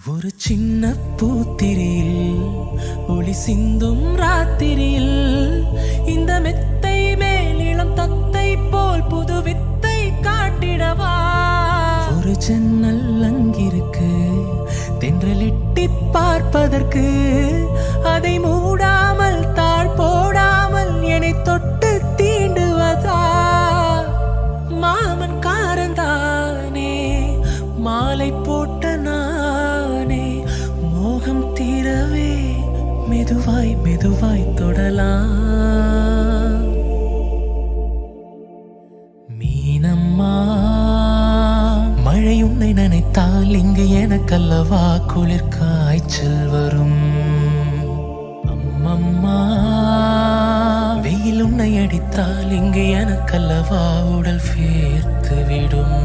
ஒரு சின்ன பூத்திரியில் ஒளி சிந்தும் ராத்திரியில் இந்த மெத்தை மேல் இளம் தத்தை போல் புது வித்தை காட்டிடவா. ஒரு ஜன்னல் அங்கிருக்கு தென்றலிட்டி பார்ப்பதற்கு, அதை மூடாமல் தாழ் போடாமல் என்னை தொட்டு தீண்டுவதா. மாமன் காரந்தானே மாலை போட்ட நானே, மோகம் தீரவே மெதுவாய் மெதுவாய் தொடலாம். மீனம்மா மழை உன்னை நினைத்தால் இங்கு எனக்கல்லவா குளிர் காய்ச்சல் வரும். அம்மம்மா வெயில் உன்னை அடித்தால் இங்கு எனக்கல்லவா உடல் வேர்த்து விடும்.